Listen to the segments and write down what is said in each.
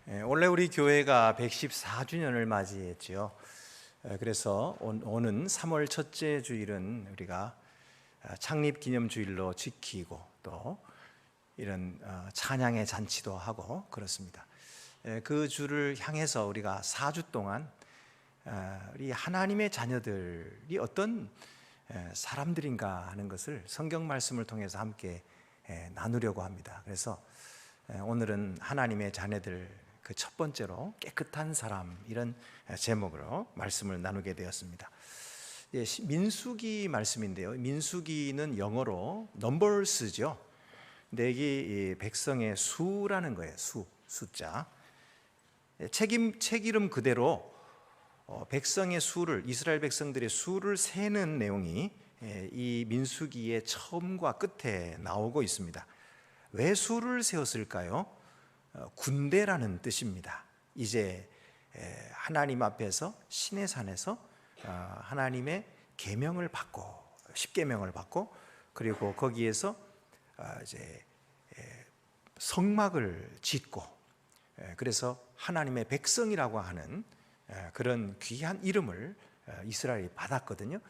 원래 우리 교회가 114주년을 맞이했지요. 그래서 오는 3월 첫째 주일은 우리가 창립 기념주일로 지키고 또 이런 찬양의 잔치도 하고 그렇습니다. 그 주를 향해서 우리가 4주 동안 우리 하나님의 자녀들이 어떤 사람들인가 하는 것을 성경 말씀을 통해서 함께 나누려고 합니다. 그래서 오늘은 하나님의 자녀들 그 첫 번째로 깨끗한 사람, 이런 제목으로 말씀을 나누게 되었습니다. 민수기 말씀인데요, 민수기는 영어로 넘버스죠. 근데 이게 백성의 수라는 거예요. 숫자. 책 이름 그대로 백성의 수를, 이스라엘 백성들의 수를 세는 내용이 이 민수기의 처음과 끝에 나오고 있습니다. 왜 수를 세웠을까요? 군대라는 뜻입니다. 이제 하나님 앞에서 신의 산에서 하나님의 계명을 받고, 십계명을 받고, 그리고 거기에서 이제 성막을 짓고, 그래서 하나님의 백성이라고 하는 그런 귀한 이름을 이스라엘이 받았거든요.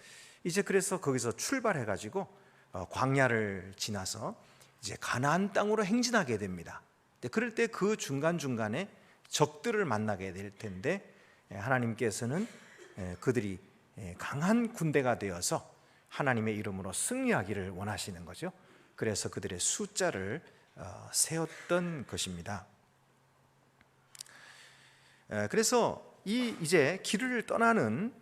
이제 그래서 거기서 출발해 가지고 광야를 지나서 이제 가나안 땅으로 행진하게 됩니다. 그럴 때 그 중간중간에 적들을 만나게 될 텐데, 하나님께서는 그들이 강한 군대가 되어서 하나님의 이름으로 승리하기를 원하시는 거죠. 그래서 그들의 숫자를 세웠던 것입니다. 그래서 이제 길을 떠나는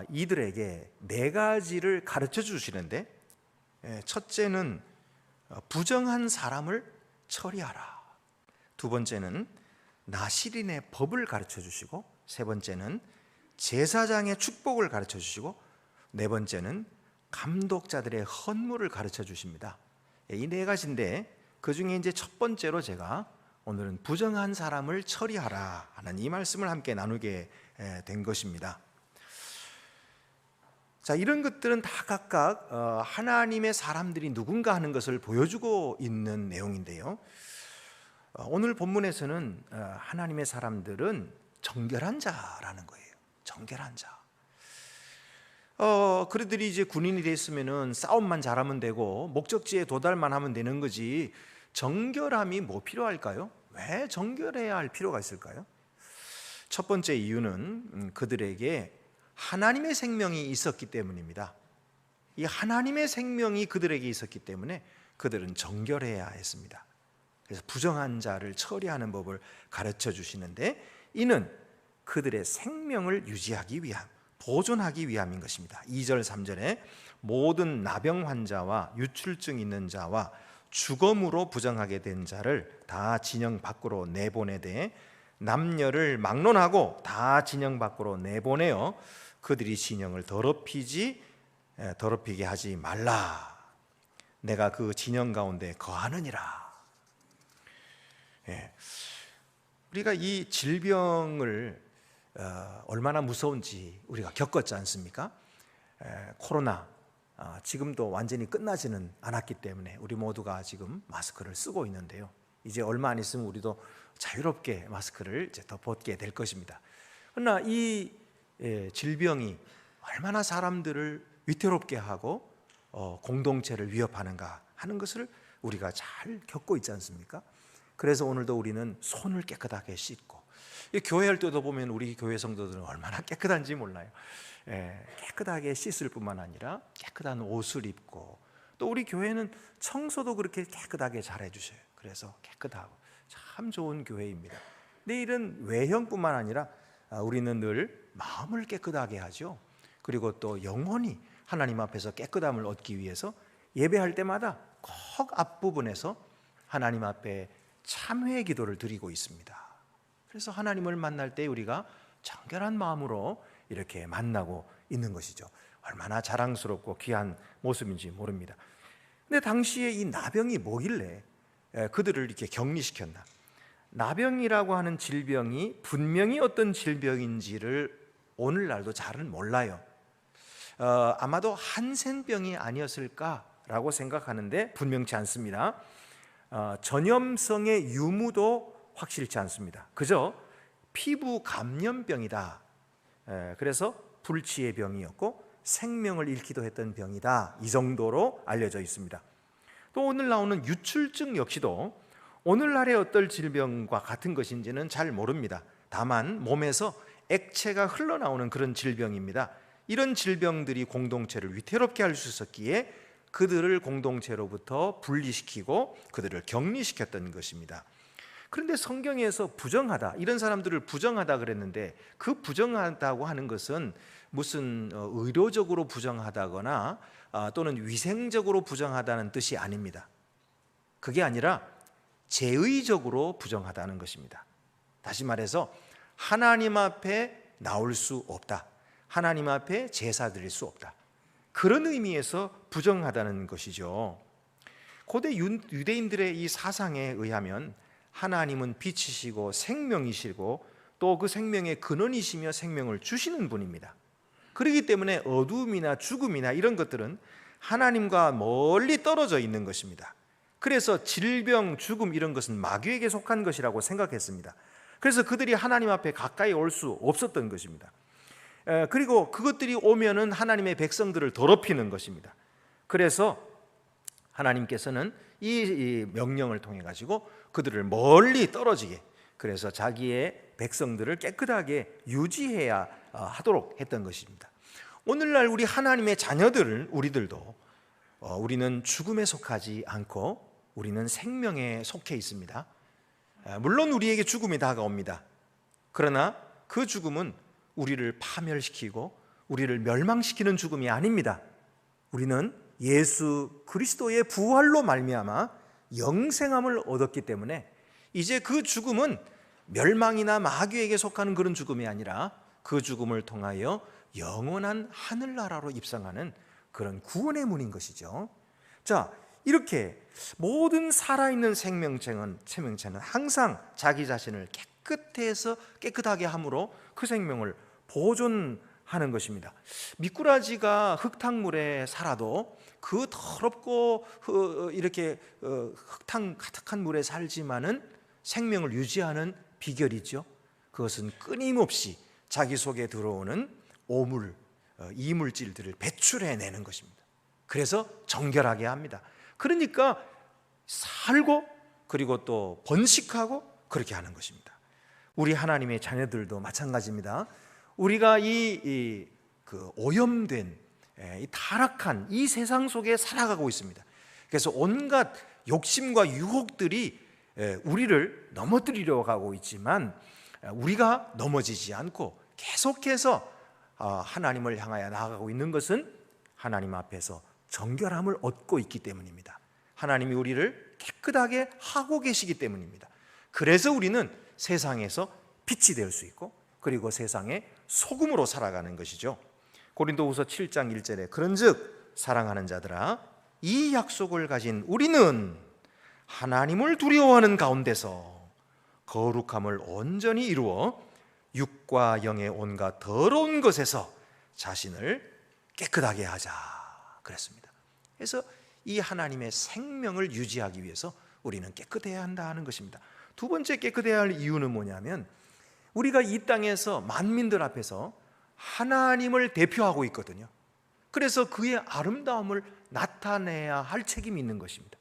이들에게 네 가지를 가르쳐 주시는데, 첫째는 부정한 사람을 처리하라. 두 번째는 나실인의 법을 가르쳐 주시고, 세 번째는 제사장의 축복을 가르쳐 주시고, 네 번째는 감독자들의 헌물을 가르쳐 주십니다. 이 네 가지인데, 그 중에 이제 첫 번째로 제가 오늘은 부정한 사람을 처리하라 하는 이 말씀을 함께 나누게 된 것입니다. 자, 이런 것들은 다 각각 하나님의 사람들이 누군가 하는 것을 보여주고 있는 내용인데요, 오늘 본문에서는 하나님의 사람들은 정결한 자라는 거예요. 정결한 자. 그들이 이제 군인이 됐으면은 싸움만 잘하면 되고 목적지에 도달만 하면 되는 거지, 정결함이 뭐 필요할까요? 왜 정결해야 할 필요가 있을까요? 첫 번째 이유는 그들에게 하나님의 생명이 있었기 때문입니다. 이 하나님의 생명이 그들에게 있었기 때문에 그들은 정결해야 했습니다. 그래서 부정한 자를 처리하는 법을 가르쳐 주시는데, 이는 그들의 생명을 유지하기 위함, 보존하기 위함인 것입니다. 2절 3절에 모든 나병 환자와 유출증 있는 자와 주검으로 부정하게 된 자를 다 진영 밖으로 내보내되 남녀를 막론하고 다 진영 밖으로 내보내어 그들이 진영을 더럽히게 하지 말라. 내가 그 진영 가운데 거하느니라. 우리가 이 질병을 얼마나 무서운지 우리가 겪었지 않습니까? 코로나 지금도 완전히 끝나지는 않았기 때문에 우리 모두가 지금 마스크를 쓰고 있는데요, 이제 얼마 안 있으면 우리도 자유롭게 마스크를 이제 더 벗게 될 것입니다. 그러나 이 질병이 얼마나 사람들을 위태롭게 하고 공동체를 위협하는가 하는 것을 우리가 잘 겪고 있지 않습니까? 그래서 오늘도 우리는 손을 깨끗하게 씻고, 교회 할 때도 보면 우리 교회 성도들은 얼마나 깨끗한지 몰라요. 깨끗하게 씻을 뿐만 아니라 깨끗한 옷을 입고, 또 우리 교회는 청소도 그렇게 깨끗하게 잘 해주셔요. 그래서 깨끗하고 참 좋은 교회입니다. 근데 이런 외형뿐만 아니라 우리는 늘 마음을 깨끗하게 하죠. 그리고 또 영혼이 하나님 앞에서 깨끗함을 얻기 위해서 예배할 때마다 꼭 앞부분에서 하나님 앞에 참회의 기도를 드리고 있습니다. 그래서 하나님을 만날 때 우리가 정결한 마음으로 이렇게 만나고 있는 것이죠. 얼마나 자랑스럽고 귀한 모습인지 모릅니다. 근데 당시에 이 나병이 뭐길래 그들을 이렇게 격리시켰나? 나병이라고 하는 질병이 분명히 어떤 질병인지를 오늘날도 잘은 몰라요. 아마도 한센병이 아니었을까라고 생각하는데 분명치 않습니다. 전염성의 유무도 확실치 않습니다. 그저 피부 감염병이다. 그래서 불치의 병이었고 생명을 잃기도 했던 병이다. 이 정도로 알려져 있습니다. 또 오늘 나오는 유출증 역시도 오늘날의 어떤 질병과 같은 것인지는 잘 모릅니다. 다만 몸에서 액체가 흘러나오는 그런 질병입니다. 이런 질병들이 공동체를 위태롭게 할 수 있었기에 그들을 공동체로부터 분리시키고 그들을 격리시켰던 것입니다. 그런데 성경에서 부정하다, 이런 사람들을 부정하다 그랬는데 그 부정하다고 하는 것은 무슨 의료적으로 부정하다거나 또는 위생적으로 부정하다는 뜻이 아닙니다. 그게 아니라 제의적으로 부정하다는 것입니다. 다시 말해서 하나님 앞에 나올 수 없다, 하나님 앞에 제사 드릴 수 없다, 그런 의미에서 부정하다는 것이죠. 고대 유대인들의 이 사상에 의하면 하나님은 빛이시고 생명이시고 또 그 생명의 근원이시며 생명을 주시는 분입니다. 그렇기 때문에 어둠이나 죽음이나 이런 것들은 하나님과 멀리 떨어져 있는 것입니다. 그래서 질병, 죽음 이런 것은 마귀에게 속한 것이라고 생각했습니다. 그래서 그들이 하나님 앞에 가까이 올 수 없었던 것입니다. 그리고 그것들이 오면은 하나님의 백성들을 더럽히는 것입니다. 그래서 하나님께서는 이 명령을 통해 가지고 그들을 멀리 떨어지게, 그래서 자기의 백성들을 깨끗하게 유지해야 하도록 했던 것입니다. 오늘날 우리 하나님의 자녀들, 우리는 죽음에 속하지 않고 우리는 생명에 속해 있습니다. 물론 우리에게 죽음이 다가옵니다. 그러나 그 죽음은 우리를 파멸시키고 우리를 멸망시키는 죽음이 아닙니다. 우리는 예수 그리스도의 부활로 말미암아 영생함을 얻었기 때문에 이제 그 죽음은 멸망이나 마귀에게 속하는 그런 죽음이 아니라 그 죽음을 통하여 영원한 하늘나라로 입성하는 그런 구원의 문인 것이죠. 자, 이렇게 모든 살아있는 생명체는 항상 자기 자신을 깨끗하게 함으로 그 생명을 보존하는 것입니다. 미꾸라지가 흙탕물에 살아도 그 더럽고 이렇게 흙탕 가득한 물에 살지만은 생명을 유지하는 비결이죠. 그것은 끊임없이 자기 속에 들어오는 오물, 이물질들을 배출해내는 것입니다. 그래서 정결하게 합니다. 그러니까 살고 그리고 또 번식하고 그렇게 하는 것입니다. 우리 하나님의 자녀들도 마찬가지입니다. 우리가 그 오염된, 이 타락한 이 세상 속에 살아가고 있습니다. 그래서 온갖 욕심과 유혹들이 우리를 넘어뜨리려 가고 있지만 우리가 넘어지지 않고 계속해서 하나님을 향하여 나아가고 있는 것은 하나님 앞에서 정결함을 얻고 있기 때문입니다. 하나님이 우리를 깨끗하게 하고 계시기 때문입니다. 그래서 우리는 세상에서 빛이 될 수 있고 그리고 세상의 소금으로 살아가는 것이죠. 고린도후서 7장 1절에 그런즉 사랑하는 자들아 이 약속을 가진 우리는 하나님을 두려워하는 가운데서 거룩함을 온전히 이루어 육과 영의 온갖 더러운 것에서 자신을 깨끗하게 하자 그랬습니다. 그래서 이 하나님의 생명을 유지하기 위해서 우리는 깨끗해야 한다 하는 것입니다. 두 번째 깨끗해야 할 이유는 뭐냐면 우리가 이 땅에서 만민들 앞에서 하나님을 대표하고 있거든요. 그래서 그의 아름다움을 나타내야 할 책임이 있는 것입니다.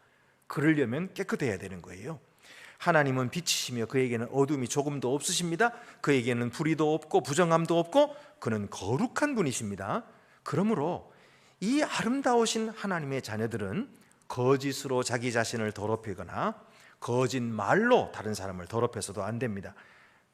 그러려면 깨끗해야 되는 거예요. 하나님은 빛이시며 그에게는 어둠이 조금도 없으십니다. 그에게는 불의도 없고 부정함도 없고 그는 거룩한 분이십니다. 그러므로 이 아름다우신 하나님의 자녀들은 거짓으로 자기 자신을 더럽히거나 거짓말로 다른 사람을 더럽혀서도 안 됩니다.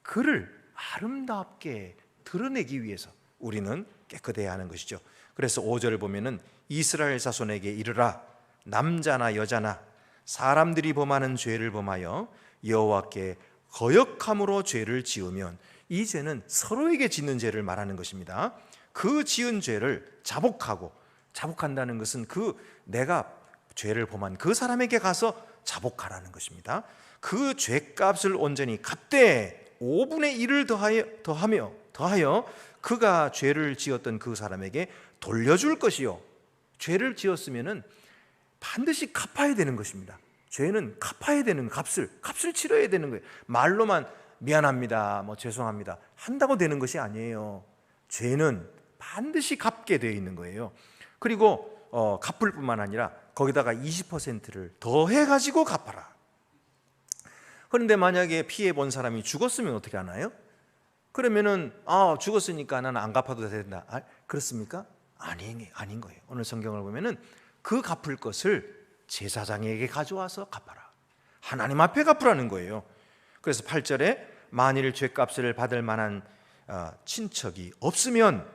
그를 아름답게 드러내기 위해서 우리는 깨끗해야 하는 것이죠. 그래서 5절을 보면은 이스라엘 자손에게 이르라 남자나 여자나 사람들이 범하는 죄를 범하여 여호와께 거역함으로 죄를 지으면, 이 죄는 서로에게 짓는 죄를 말하는 것입니다. 그 지은 죄를 자복한다는 것은 내가 죄를 범한 그 사람에게 가서 자복하라는 것입니다. 그 죄값을 온전히 갚되 5분의 1을 더하여 그가 죄를 지었던 그 사람에게 돌려줄 것이요, 죄를 지었으면은 반드시 갚아야 되는 것입니다. 죄는 갚아야 되는 값을 치러야 되는 거예요. 말로만 미안합니다, 죄송합니다 한다고 되는 것이 아니에요. 죄는 반드시 갚게 되어 있는 거예요. 그리고 갚을 뿐만 아니라 거기다가 20%를 더해가지고 갚아라. 그런데 만약에 피해본 사람이 죽었으면 어떻게 하나요? 그러면은 죽었으니까 나는 안 갚아도 된다. 그렇습니까? 아닌 거예요. 오늘 성경을 보면은 그 갚을 것을 제사장에게 가져와서 갚아라. 하나님 앞에 갚으라는 거예요. 그래서 8절에 만일 죄값을 받을 만한 친척이 없으면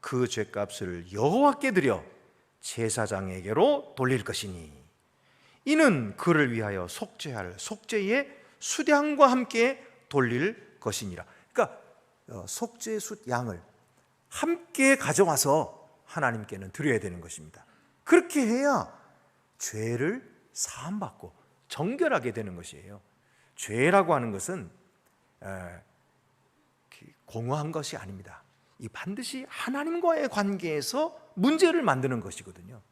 그 죄값을 여호와께 드려 제사장에게로 돌릴 것이니 이는 그를 위하여 속죄할 속죄의 수량과 함께 돌릴 것이니라. 그러니까 속죄의 양을 함께 가져와서 하나님께는 드려야 되는 것입니다. 그렇게 해야 죄를 사함받고 정결하게 되는 것이에요. 죄라고 하는 것은 공허한 것이 아닙니다. 이 반드시 하나님과의 관계에서 문제를 만드는 것이거든요.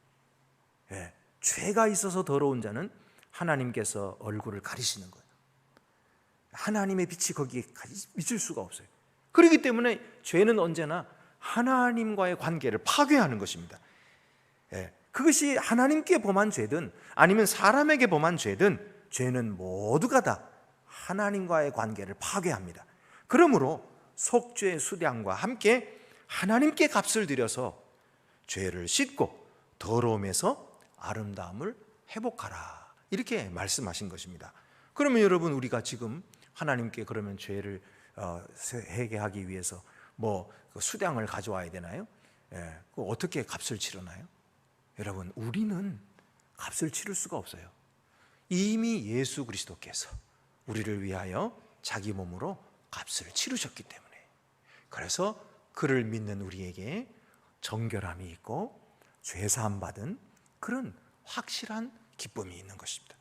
죄가 있어서 더러운 자는 하나님께서 얼굴을 가리시는 거예요. 하나님의 빛이 거기에 비칠 수가 없어요. 그렇기 때문에 죄는 언제나 하나님과의 관계를 파괴하는 것입니다. 그것이 하나님께 범한 죄든 아니면 사람에게 범한 죄든 죄는 모두가 다 하나님과의 관계를 파괴합니다. 그러므로 속죄의 수량과 함께 하나님께 값을 들여서 죄를 씻고 더러움에서 아름다움을 회복하라, 이렇게 말씀하신 것입니다. 그러면 여러분, 우리가 지금 하나님께 그러면 죄를 회개하기 위해서 수량을 가져와야 되나요? 어떻게 값을 치르나요? 여러분, 우리는 값을 치를 수가 없어요. 이미 예수 그리스도께서 우리를 위하여 자기 몸으로 값을 치르셨기 때문에, 그래서 그를 믿는 우리에게 정결함이 있고 죄사함 받은 그런 확실한 기쁨이 있는 것입니다.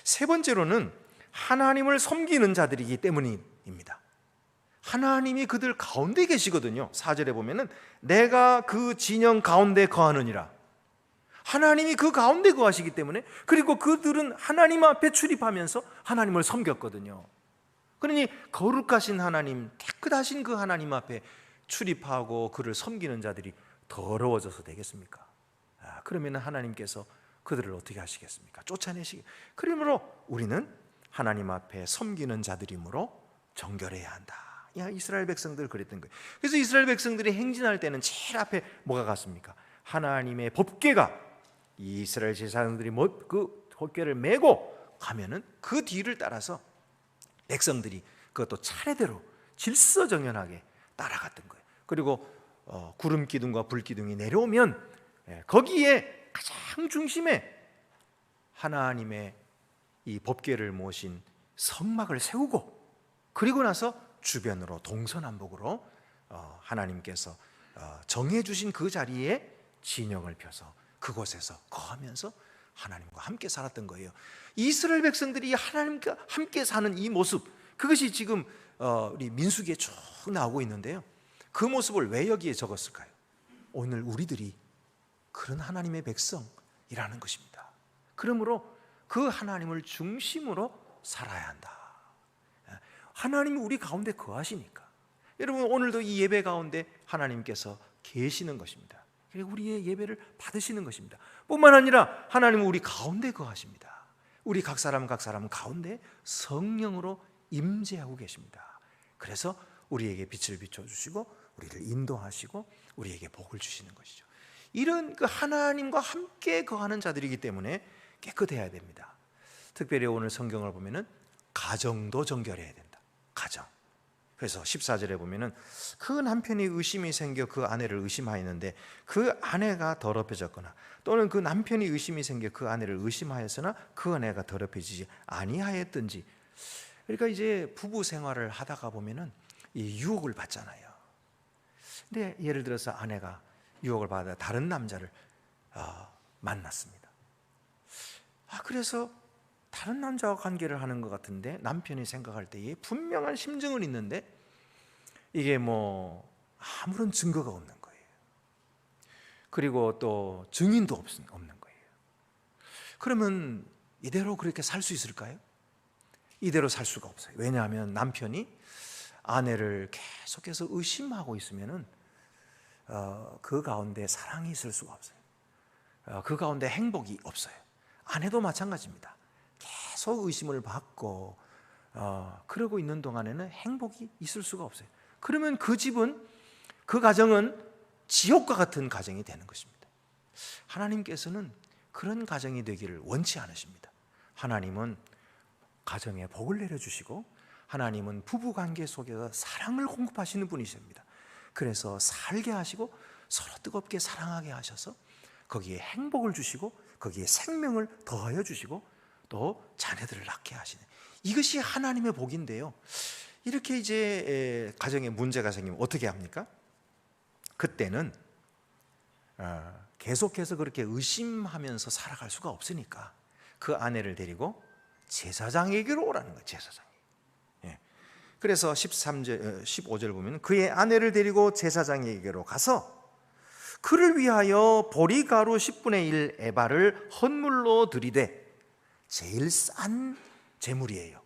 세 번째로는 하나님을 섬기는 자들이기 때문입니다. 하나님이 그들 가운데 계시거든요. 4절에 보면은 내가 그 진영 가운데 거하느니라. 하나님이 그 가운데 거하시기 때문에, 그리고 그들은 하나님 앞에 출입하면서 하나님을 섬겼거든요. 그러니 거룩하신 하나님, 깨끗하신 그 하나님 앞에 출입하고 그를 섬기는 자들이 더러워져서 되겠습니까? 그러면 하나님께서 그들을 어떻게 하시겠습니까? 쫓아내시겠. 그러므로 우리는 하나님 앞에 섬기는 자들이므로 정결해야 한다. 이스라엘 백성들 그랬던 거예요. 그래서 이스라엘 백성들이 행진할 때는 제일 앞에 뭐가 갔습니까? 하나님의 법궤가, 이스라엘 제사장들이 그 법궤를 메고 가면은 그 뒤를 따라서 백성들이 그것도 차례대로 질서정연하게 따라갔던 거예요. 그리고 구름 기둥과 불 기둥이 내려오면 거기에 가장 중심에 하나님의 이 법궤를 모신 성막을 세우고, 그리고 나서 주변으로 동서남북으로 하나님께서 정해주신 그 자리에 진영을 펴서 그곳에서 거하면서 하나님과 함께 살았던 거예요. 이스라엘 백성들이 하나님과 함께 사는 이 모습, 그것이 지금 우리 민수기에 쭉 나오고 있는데요. 그 모습을 왜 여기에 적었을까요? 오늘 우리들이 그런 하나님의 백성이라는 것입니다. 그러므로 그 하나님을 중심으로 살아야 한다. 하나님이 우리 가운데 거하시니까, 여러분 오늘도 이 예배 가운데 하나님께서 계시는 것입니다. 우리의 예배를 받으시는 것입니다. 뿐만 아니라 하나님은 우리 가운데 거하십니다. 우리 각 사람 가운데 성령으로 임재하고 계십니다. 그래서 우리에게 빛을 비춰주시고 우리를 인도하시고 우리에게 복을 주시는 것이죠. 이런 그 하나님과 함께 거하는 자들이기 때문에 깨끗해야 됩니다. 특별히 오늘 성경을 보면은 가정도 정결해야 된다. 가정. 그래서 14절에 보면은 그 남편이 의심이 생겨 그 아내를 의심하였는데 그 아내가 더럽혀졌거나, 또는 그 남편이 의심이 생겨 그 아내를 의심하였으나 그 아내가 더럽혀지지 아니하였든지. 그러니까 이제 부부 생활을 하다가 보면은 이 유혹을 받잖아요. 근데 예를 들어서 아내가 유혹을 받아 다른 남자를 만났습니다. 그래서 다른 남자와 관계를 하는 것 같은데 남편이 생각할 때에 분명한 심증은 있는데 이게 아무런 증거가 없는 거예요. 그리고 또 증인도 없는 거예요. 그러면 이대로 그렇게 살 수 있을까요? 이대로 살 수가 없어요. 왜냐하면 남편이 아내를 계속해서 의심하고 있으면은 그 가운데 사랑이 있을 수가 없어요. 그 가운데 행복이 없어요. 아내도 마찬가지입니다. 계속 의심을 받고 그러고 있는 동안에는 행복이 있을 수가 없어요. 그러면 그 집은, 그 가정은 지옥과 같은 가정이 되는 것입니다. 하나님께서는 그런 가정이 되기를 원치 않으십니다. 하나님은 가정에 복을 내려주시고 하나님은 부부관계 속에서 사랑을 공급하시는 분이십니다. 그래서 살게 하시고 서로 뜨겁게 사랑하게 하셔서 거기에 행복을 주시고 거기에 생명을 더하여 주시고 또 자녀들을 낳게 하시는, 이것이 하나님의 복인데요, 이렇게 이제 가정에 문제가 생기면 어떻게 합니까? 그때는 계속해서 그렇게 의심하면서 살아갈 수가 없으니까 그 아내를 데리고 제사장에게로 오라는 거예요. 제사장이. 그래서 15절 보면 그의 아내를 데리고 제사장에게로 가서 그를 위하여 보리가루 10분의 1 에바를 헌물로 드리되, 제일 싼 제물이에요.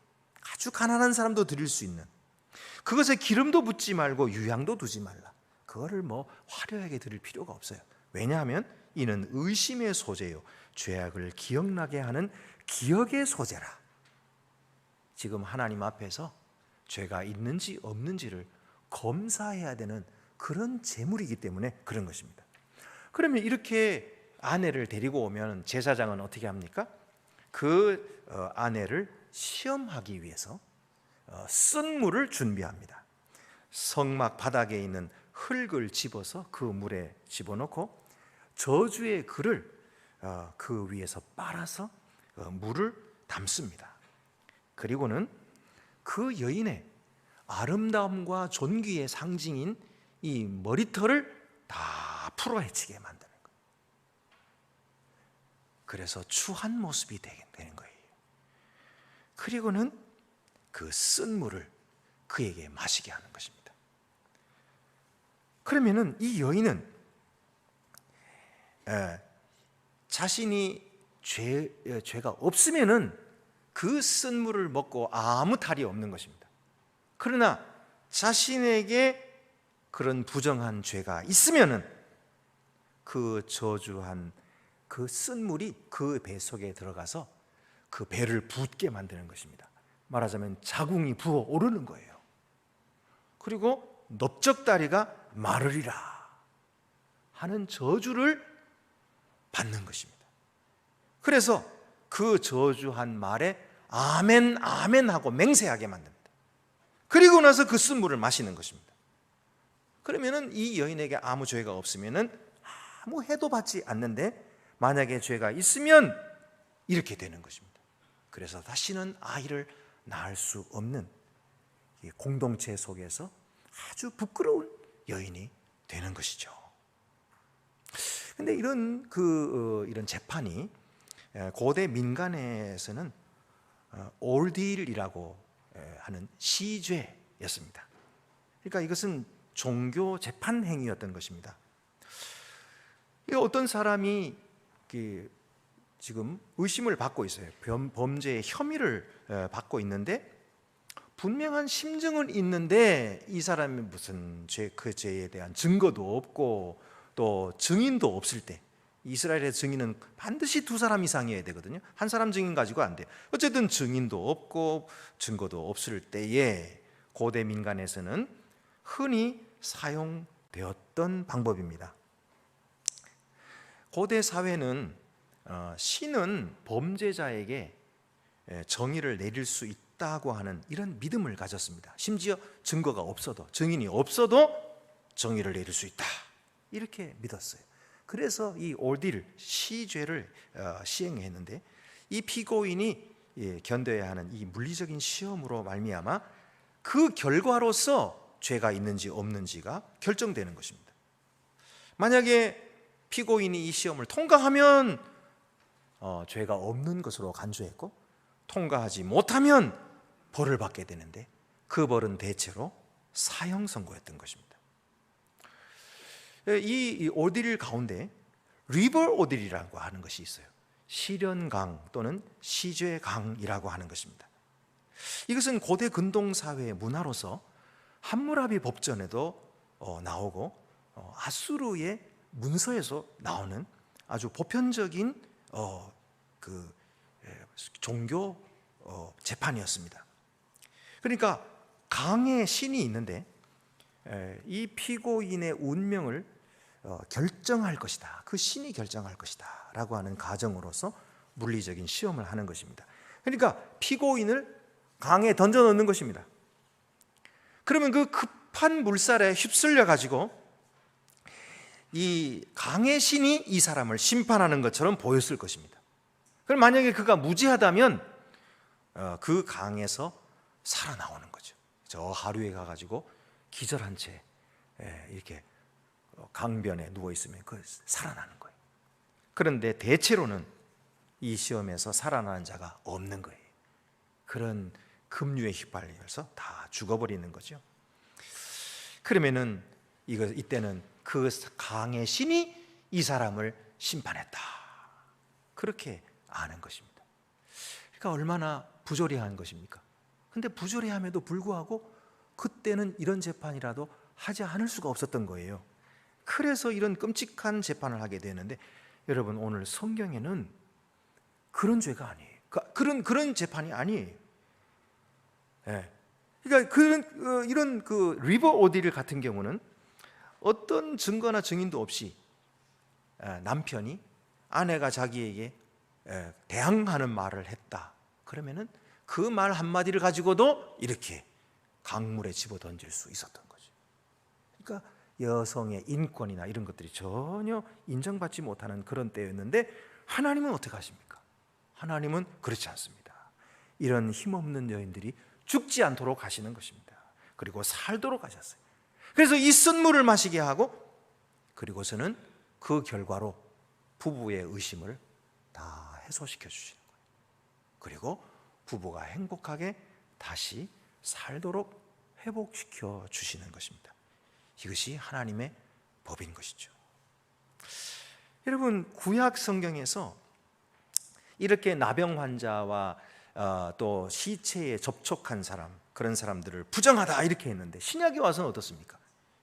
아주 가난한 사람도 드릴 수 있는, 그것에 기름도 붓지 말고 유향도 두지 말라. 그거를 뭐 화려하게 드릴 필요가 없어요. 왜냐하면 이는 의심의 소재요, 죄악을 기억나게 하는 기억의 소재라. 지금 하나님 앞에서 죄가 있는지 없는지를 검사해야 되는 그런 제물이기 때문에 그런 것입니다. 그러면 이렇게 아내를 데리고 오면 제사장은 어떻게 합니까? 그 아내를 시험하기 위해서 쓴 물을 준비합니다. 성막 바닥에 있는 흙을 집어서 그 물에 집어넣고 저주의 글을 그 위에서 빨아서 물을 담습니다. 그리고는 그 여인의 아름다움과 존귀의 상징인 이 머리털을 다 풀어헤치게 만드는 거예요. 그래서 추한 모습이 되는 거예요. 그리고는 그 쓴 물을 그에게 마시게 하는 것입니다. 그러면은 이 여인은 자신이 죄가 없으면은 그 쓴 물을 먹고 아무 탈이 없는 것입니다. 그러나 자신에게 그런 부정한 죄가 있으면은 그 저주한 그 쓴 물이 그 배 속에 들어가서 그 배를 붓게 만드는 것입니다. 말하자면 자궁이 부어 오르는 거예요. 그리고 넓적다리가 마르리라 하는 저주를 받는 것입니다. 그래서 그 저주한 말에 아멘 아멘 하고 맹세하게 만듭니다. 그리고 나서 그 쓴 물을 마시는 것입니다. 그러면은 이 여인에게 아무 죄가 없으면은 아무 해도 받지 않는데, 만약에 죄가 있으면 이렇게 되는 것입니다. 그래서 다시는 아이를 낳을 수 없는 공동체 속에서 아주 부끄러운 여인이 되는 것이죠. 그런데 이런 재판이 고대 민간에서는 올딜이라고 하는 시죄였습니다. 그러니까 이것은 종교 재판 행위였던 것입니다. 어떤 사람이 지금 의심을 받고 있어요. 범죄의 혐의를 받고 있는데 분명한 심증은 있는데 이 사람이 무슨 그 죄에 대한 증거도 없고 또 증인도 없을 때, 이스라엘의 증인은 반드시 2사람 이상이어야 되거든요. 한 사람 증인 가지고 안 돼요. 어쨌든 증인도 없고 증거도 없을 때에 고대 민간에서는 흔히 사용되었던 방법입니다. 고대 사회는 신은 범죄자에게 정의를 내릴 수 있다고 하는 이런 믿음을 가졌습니다. 심지어 증거가 없어도, 증인이 없어도 정의를 내릴 수 있다, 이렇게 믿었어요. 그래서 이 올딜 시죄를 시행했는데, 이 피고인이 견뎌야 하는 이 물리적인 시험으로 말미암아 그 결과로서 죄가 있는지 없는지가 결정되는 것입니다. 만약에 피고인이 이 시험을 통과하면 죄가 없는 것으로 간주했고, 통과하지 못하면 벌을 받게 되는데, 그 벌은 대체로 사형 선고였던 것입니다. 이 오딜 가운데 리버 오딜이라고 하는 것이 있어요. 시련강 또는 시죄강이라고 하는 것입니다. 이것은 고대 근동사회의 문화로서 함무라비 법전에도 나오고 아수르의 문서에서 나오는 아주 보편적인 종교 재판이었습니다. 그러니까 강의 신이 있는데 이 피고인의 운명을 결정할 것이다, 그 신이 결정할 것이다 라고 하는 가정으로서 물리적인 시험을 하는 것입니다. 그러니까 피고인을 강에 던져 넣는 것입니다. 그러면 그 급한 물살에 휩쓸려 가지고 이 강의 신이 이 사람을 심판하는 것처럼 보였을 것입니다. 그럼 만약에 그가 무지하다면 그 강에서 살아나오는 거죠. 저 하류에 가가지고 기절한 채 이렇게 강변에 누워 있으면 그 살아나는 거예요. 그런데 대체로는 이 시험에서 살아나는 자가 없는 거예요. 그런 급류에 휘말려서 다 죽어버리는 거죠. 그러면은 이때는 그 강의 신이 이 사람을 심판했다, 그렇게 아는 것입니다. 그러니까 얼마나 부조리한 것입니까? 근데 부조리함에도 불구하고 그때는 이런 재판이라도 하지 않을 수가 없었던 거예요. 그래서 이런 끔찍한 재판을 하게 되는데, 여러분 오늘 성경에는 그런 죄가 아니에요. 그런 재판이 아니에요. 그러니까 이런 리버 오딜 같은 경우는 어떤 증거나 증인도 없이 남편이 아내가 자기에게 대항하는 말을 했다, 그러면은 그 말 한마디를 가지고도 이렇게 강물에 집어 던질 수 있었던 거죠. 그러니까 여성의 인권이나 이런 것들이 전혀 인정받지 못하는 그런 때였는데, 하나님은 어떻게 하십니까? 하나님은 그렇지 않습니다. 이런 힘없는 여인들이 죽지 않도록 하시는 것입니다. 그리고 살도록 하셨어요. 그래서 이 쓴물을 마시게 하고, 그리고서는 그 결과로 부부의 의심을 다 해소시켜 주시는 거예요. 그리고 부부가 행복하게 다시 살도록 회복시켜 주시는 것입니다. 이것이 하나님의 법인 것이죠. 여러분, 구약 성경에서 이렇게 나병 환자와 또 시체에 접촉한 사람, 그런 사람들을 부정하다 이렇게 했는데, 신약에 와서는 어떻습니까?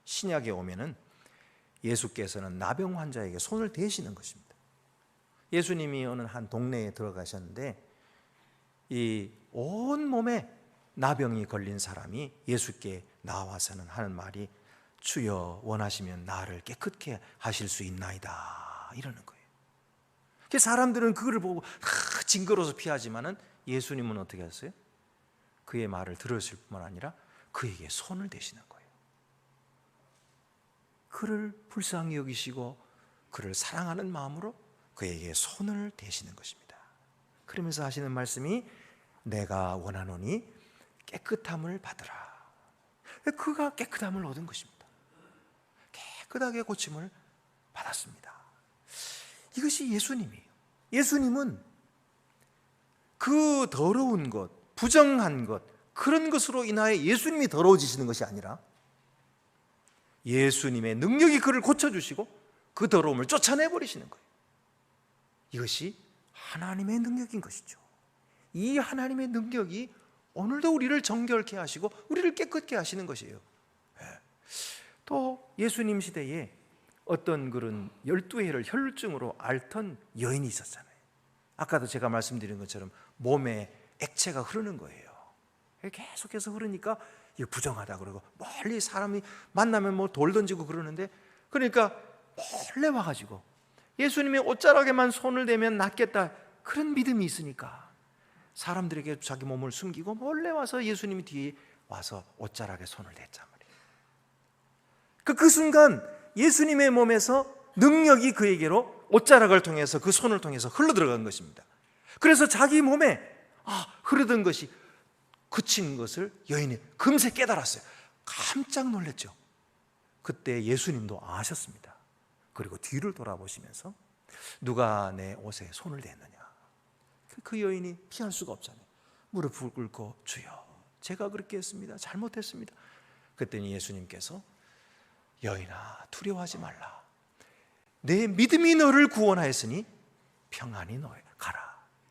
신약에 오면은 예수께서는 나병 환자에게 손을 대시는 것입니다. 예수님이 어느 한 동네에 들어가셨는데 이 온몸에 나병이 걸린 사람이 예수께 나와서는 하는 말이, 주여 원하시면 나를 깨끗게 하실 수 있나이다, 이러는 거예요. 사람들은 그거를 보고 징그러워서 피하지만은 예수님은 어떻게 하셨어요? 그의 말을 들으실 뿐만 아니라 그에게 손을 대시는 거예요. 그를 불쌍히 여기시고 그를 사랑하는 마음으로 그에게 손을 대시는 것입니다. 그러면서 하시는 말씀이, 내가 원하노니 깨끗함을 받으라. 그가 깨끗함을 얻은 것입니다. 깨끗하게 고침을 받았습니다. 이것이 예수님이에요. 예수님은 그 더러운 것, 부정한 것, 그런 것으로 인하여 예수님이 더러워지시는 것이 아니라 예수님의 능력이 그를 고쳐주시고 그 더러움을 쫓아내버리시는 거예요. 이것이 하나님의 능력인 것이죠. 이 하나님의 능력이 오늘도 우리를 정결케 하시고 우리를 깨끗게 하시는 것이에요. 또 예수님 시대에 어떤 그런 12해를 혈루증으로 앓던 여인이 있었잖아요. 아까도 제가 말씀드린 것처럼 몸에 액체가 흐르는 거예요. 계속해서 흐르니까 이거 부정하다 그러고, 멀리 사람이 만나면 뭐 돌 던지고 그러는데, 그러니까 몰래 와가지고 예수님의 옷자락에만 손을 대면 낫겠다, 그런 믿음이 있으니까 사람들에게 자기 몸을 숨기고 몰래 와서 예수님이 뒤에 와서 옷자락에 손을 댔단 말이에요. 그 순간 예수님의 몸에서 능력이 그에게로 옷자락을 통해서, 그 손을 통해서 흘러들어간 것입니다. 그래서 자기 몸에 흐르던 것이 그친 것을 여인이 금세 깨달았어요. 깜짝 놀랐죠. 그때 예수님도 아셨습니다. 그리고 뒤를 돌아보시면서 누가 내 옷에 손을 댔느냐. 그 여인이 피할 수가 없잖아요. 무릎을 꿇고, 주여 제가 그렇게 했습니다, 잘못했습니다. 그랬더니 예수님께서, 여인아 두려워하지 말라, 내 믿음이 너를 구원하였으니 평안히 너의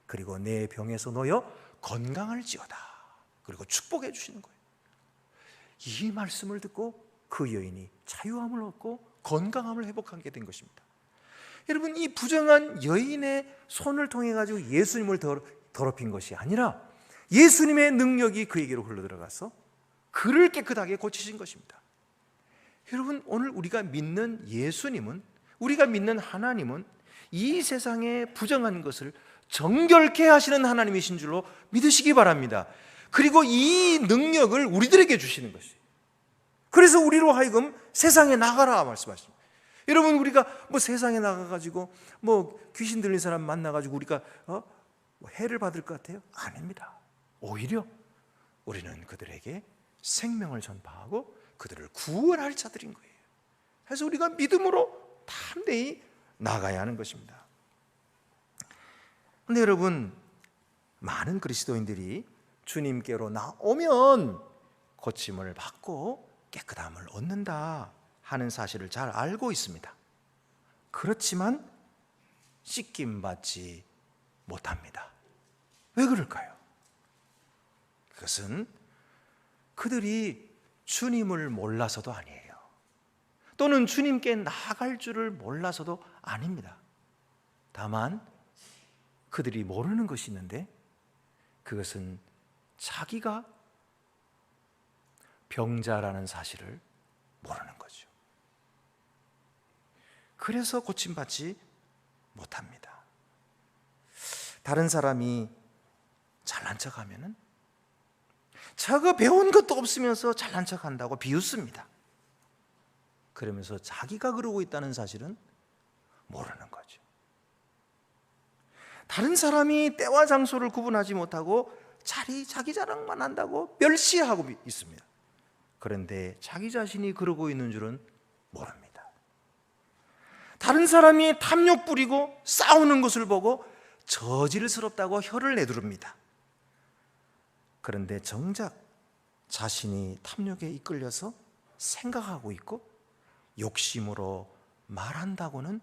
그리고 내 병에서 놓여 건강할지어다. 그리고 축복해 주시는 거예요. 이 말씀을 듣고 그 여인이 자유함을 얻고 건강함을 회복하게 된 것입니다. 여러분, 이 부정한 여인의 손을 통해 가지고 예수님을 더럽힌 것이 아니라 예수님의 능력이 그에게로 흘러들어가서 그를 깨끗하게 고치신 것입니다. 여러분, 오늘 우리가 믿는 예수님은, 우리가 믿는 하나님은 이 세상의 부정한 것을 정결케 하시는 하나님이신 줄로 믿으시기 바랍니다. 그리고 이 능력을 우리들에게 주시는 것이에요. 그래서 우리로 하여금 세상에 나가라 말씀하십니다. 여러분, 우리가 세상에 나가가지고 귀신 들린 사람 만나가지고 우리가 해를 받을 것 같아요? 아닙니다. 오히려 우리는 그들에게 생명을 전파하고 그들을 구원할 자들인 거예요. 그래서 우리가 믿음으로 담대히 나가야 하는 것입니다. 그런데 여러분, 많은 그리스도인들이 주님께로 나오면 고침을 받고 깨끗함을 얻는다 하는 사실을 잘 알고 있습니다. 그렇지만 씻김받지 못합니다. 왜 그럴까요? 그것은 그들이 주님을 몰라서도 아니에요. 또는 주님께 나아갈 줄을 몰라서도 아닙니다. 다만 그들이 모르는 것이 있는데, 그것은 자기가 병자라는 사실을 모르는 거죠. 그래서 고침받지 못합니다. 다른 사람이 잘난 척하면은 저거 배운 것도 없으면서 잘난 척한다고 비웃습니다. 그러면서 자기가 그러고 있다는 사실은 모르는 거죠. 다른 사람이 때와 장소를 구분하지 못하고 자기 자랑만 한다고 멸시하고 있습니다. 그런데 자기 자신이 그러고 있는 줄은 모릅니다. 다른 사람이 탐욕 부리고 싸우는 것을 보고 저질스럽다고 혀를 내두릅니다. 그런데 정작 자신이 탐욕에 이끌려서 생각하고 있고 욕심으로 말한다고는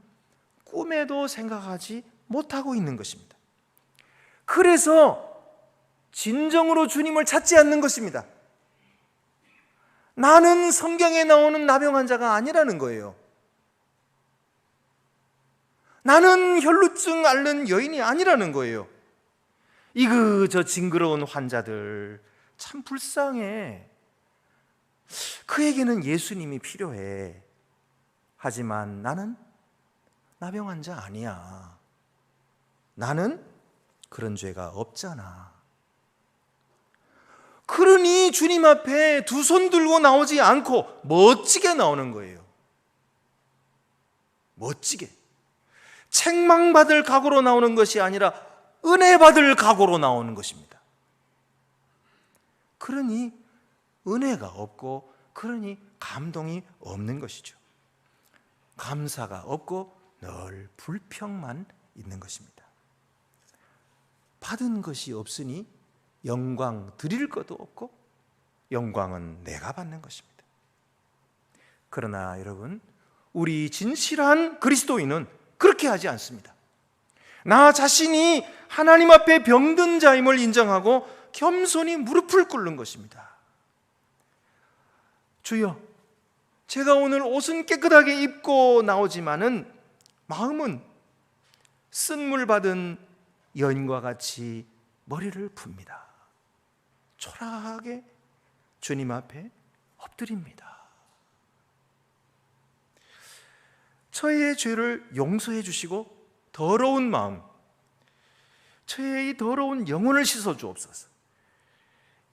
꿈에도 생각하지 못하고 있는 것입니다. 그래서 진정으로 주님을 찾지 않는 것입니다. 나는 성경에 나오는 나병 자가 아니라는 거예요. 나는 혈루증 앓는 여인이 아니라는 거예요. 저 징그러운 환자들 참 불쌍해. 그에게는 예수님이 필요해. 하지만 나는 나병 환자 아니야. 나는 그런 죄가 없잖아. 그러니 주님 앞에 두 손 들고 나오지 않고 멋지게 나오는 거예요. 멋지게. 책망받을 각오로 나오는 것이 아니라 은혜 받을 각오로 나오는 것입니다. 그러니 은혜가 없고, 그러니 감동이 없는 것이죠. 감사가 없고 늘 불평만 있는 것입니다. 받은 것이 없으니 영광 드릴 것도 없고 영광은 내가 받는 것입니다. 그러나 여러분, 우리 진실한 그리스도인은 그렇게 하지 않습니다. 나 자신이 하나님 앞에 병든 자임을 인정하고 겸손히 무릎을 꿇는 것입니다. 주여, 제가 오늘 옷은 깨끗하게 입고 나오지만은 마음은 쓴물 받은 여인과 같이 머리를 풉니다. 초라하게 주님 앞에 엎드립니다. 저의 죄를 용서해 주시고 더러운 마음, 저의 이 더러운 영혼을 씻어 주옵소서.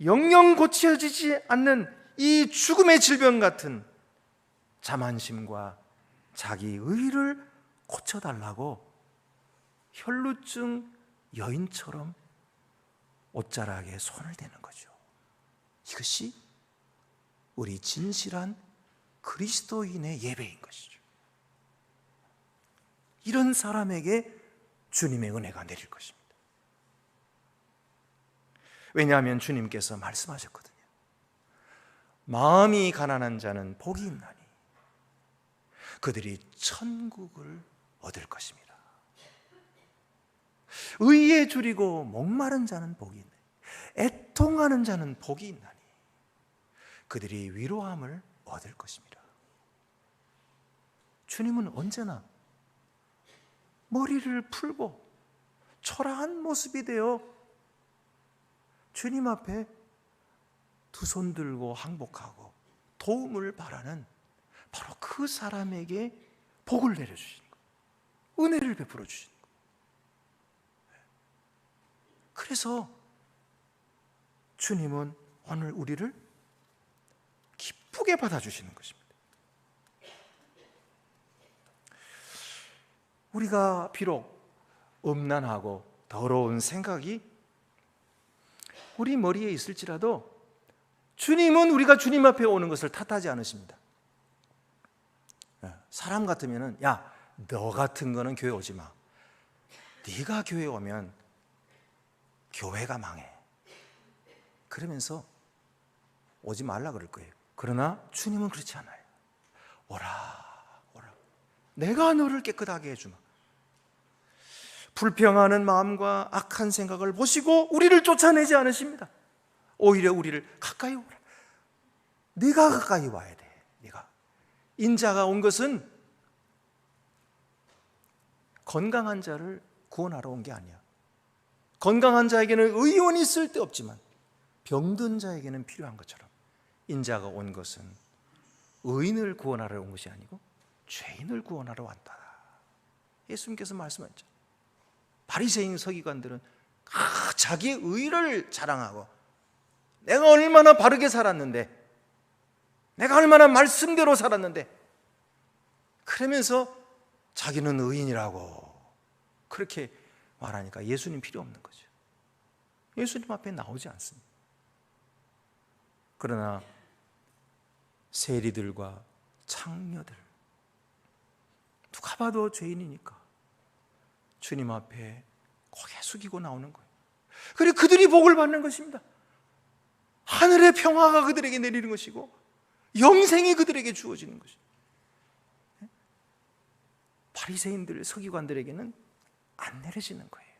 영영 고쳐지지 않는 이 죽음의 질병 같은 자만심과 자기 의를 고쳐달라고 혈루증 여인처럼 옷자락에 손을 대는 거죠. 이것이 우리 진실한 그리스도인의 예배인 것이죠. 이런 사람에게 주님의 은혜가 내릴 것입니다. 왜냐하면 주님께서 말씀하셨거든요. 마음이 가난한 자는 복이 있나니 그들이 천국을 얻을 것입니다. 의에 줄이고 목마른 자는 복이 있나니 애통하는 자는 복이 있나니 그들이 위로함을 얻을 것입니다. 주님은 언제나 머리를 풀고 초라한 모습이 되어 주님 앞에 두 손 들고 항복하고 도움을 바라는 바로 그 사람에게 복을 내려주시는 거예요. 은혜를 베풀어 주시는 거예요. 그래서 주님은 오늘 우리를 기쁘게 받아주시는 것입니다. 우리가 비록 음란하고 더러운 생각이 우리 머리에 있을지라도 주님은 우리가 주님 앞에 오는 것을 탓하지 않으십니다. 사람 같으면은 야, 너 같은 거는 교회 오지 마. 네가 교회 오면 교회가 망해. 그러면서 오지 말라 그럴 거예요. 그러나 주님은 그렇지 않아요. 오라, 오라. 내가 너를 깨끗하게 해주마. 불평하는 마음과 악한 생각을 보시고 우리를 쫓아내지 않으십니다. 오히려 우리를 가까이 오라. 네가 가까이 와야 돼. 네가. 인자가 온 것은 건강한 자를 구원하러 온 게 아니야. 건강한 자에게는 의원이 쓸데없지만 병든 자에게는 필요한 것처럼 인자가 온 것은 의인을 구원하러 온 것이 아니고 죄인을 구원하러 왔다. 예수님께서 말씀하셨죠. 바리새인 서기관들은 자기의 의를 자랑하고 내가 얼마나 바르게 살았는데, 내가 얼마나 말씀대로 살았는데, 그러면서 자기는 의인이라고 그렇게 말하니까 예수님 필요 없는 거죠. 예수님 앞에 나오지 않습니다. 그러나 세리들과 창녀들, 누가 봐도 죄인이니까 주님 앞에 고개 숙이고 나오는 거예요. 그리고 그들이 복을 받는 것입니다. 하늘의 평화가 그들에게 내리는 것이고 영생이 그들에게 주어지는 것입니다. 바리새인들, 서기관들에게는 안 내려지는 거예요.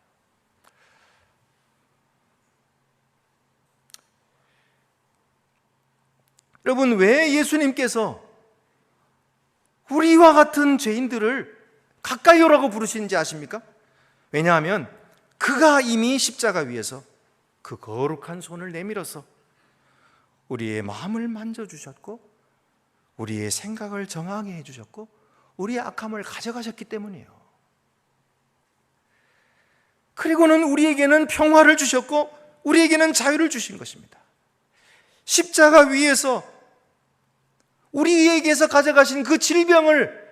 여러분, 왜 예수님께서 우리와 같은 죄인들을 가까이 오라고 부르시는지 아십니까? 왜냐하면 그가 이미 십자가 위에서 그 거룩한 손을 내밀어서 우리의 마음을 만져주셨고 우리의 생각을 정하게 해주셨고 우리의 악함을 가져가셨기 때문이에요. 그리고는 우리에게는 평화를 주셨고 우리에게는 자유를 주신 것입니다. 십자가 위에서 우리에게서 가져가신 그 질병을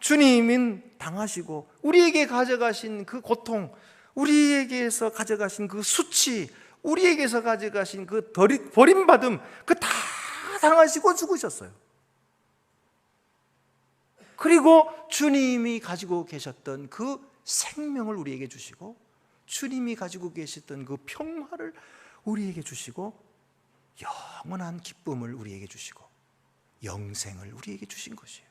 주님은 당하시고 우리에게 가져가신 그 고통, 우리에게서 가져가신 그 수치, 우리에게서 가져가신 그 버림받음, 그 다 당하시고 죽으셨어요. 그리고 주님이 가지고 계셨던 그 생명을 우리에게 주시고 주님이 가지고 계셨던 그 평화를 우리에게 주시고 영원한 기쁨을 우리에게 주시고 영생을 우리에게 주신 것이에요.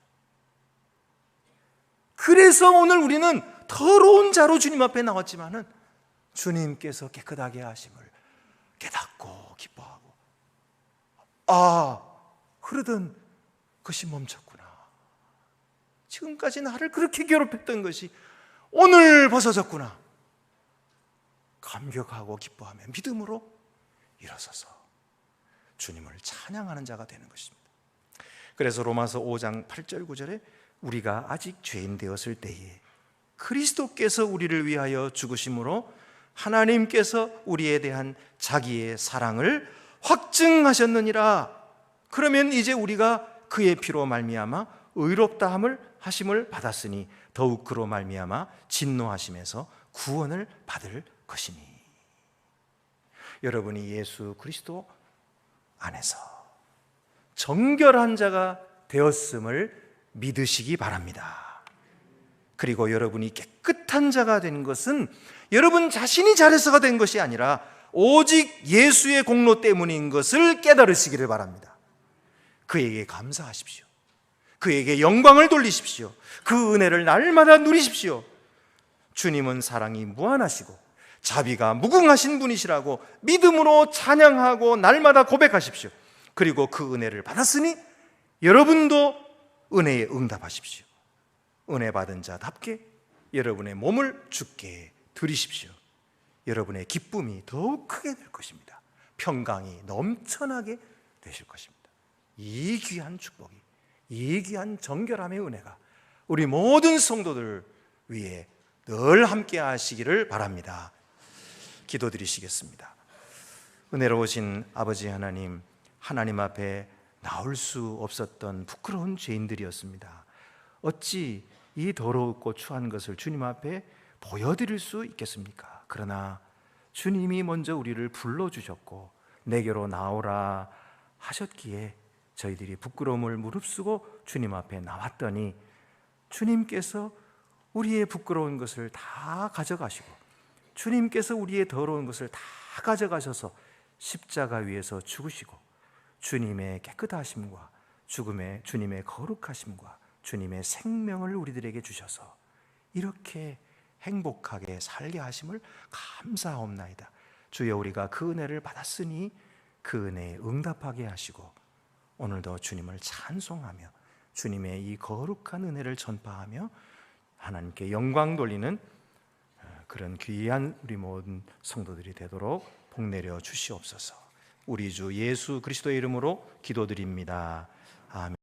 그래서 오늘 우리는 더러운 자로 주님 앞에 나왔지만은 주님께서 깨끗하게 하심을 깨닫고 기뻐하고 흐르던 것이 멈췄구나. 지금까지 나를 그렇게 괴롭혔던 것이 오늘 벗어졌구나. 감격하고 기뻐하며 믿음으로 일어서서 주님을 찬양하는 자가 되는 것입니다. 그래서 로마서 5장 8절 9절에 우리가 아직 죄인 되었을 때에 그리스도께서 우리를 위하여 죽으심으로 하나님께서 우리에 대한 자기의 사랑을 확증하셨느니라. 그러면 이제 우리가 그의 피로 말미암아 의롭다 하심을 받았으니 더욱 그로 말미암아 진노하심에서 구원을 받을 것이니. 여러분이 예수 그리스도 안에서 정결한 자가 되었음을 믿으시기 바랍니다. 그리고 여러분이 깨끗한 자가 된 것은 여러분 자신이 잘해서가 된 것이 아니라 오직 예수의 공로 때문인 것을 깨달으시기를 바랍니다. 그에게 감사하십시오. 그에게 영광을 돌리십시오. 그 은혜를 날마다 누리십시오. 주님은 사랑이 무한하시고 자비가 무궁하신 분이시라고 믿음으로 찬양하고 날마다 고백하십시오. 그리고 그 은혜를 받았으니 여러분도 은혜에 응답하십시오. 은혜 받은 자답게 여러분의 몸을 주께 드리십시오. 여러분의 기쁨이 더욱 크게 될 것입니다. 평강이 넘쳐나게 되실 것입니다. 이 귀한 축복이, 이 귀한 정결함의 은혜가 우리 모든 성도들 위해 늘 함께 하시기를 바랍니다. 기도드리시겠습니다. 은혜로우신 아버지 하나님, 하나님 앞에 나올 수 없었던 부끄러운 죄인들이었습니다. 어찌 이 더럽고 추한 것을 주님 앞에 보여드릴 수 있겠습니까? 그러나 주님이 먼저 우리를 불러주셨고 내게로 나오라 하셨기에 저희들이 부끄러움을 무릅쓰고 주님 앞에 나왔더니 주님께서 우리의 부끄러운 것을 다 가져가시고 주님께서 우리의 더러운 것을 다 가져가셔서 십자가 위에서 죽으시고 주님의 깨끗하심과 죽음의 주님의 거룩하심과 주님의 생명을 우리들에게 주셔서 이렇게 행복하게 살게 하심을 감사하옵나이다. 주여, 우리가 그 은혜를 받았으니 그 은혜에 응답하게 하시고 오늘도 주님을 찬송하며 주님의 이 거룩한 은혜를 전파하며 하나님께 영광 돌리는 그런 귀한 우리 모든 성도들이 되도록 복내려 주시옵소서. 우리 주 예수 그리스도의 이름으로 기도드립니다. 아멘.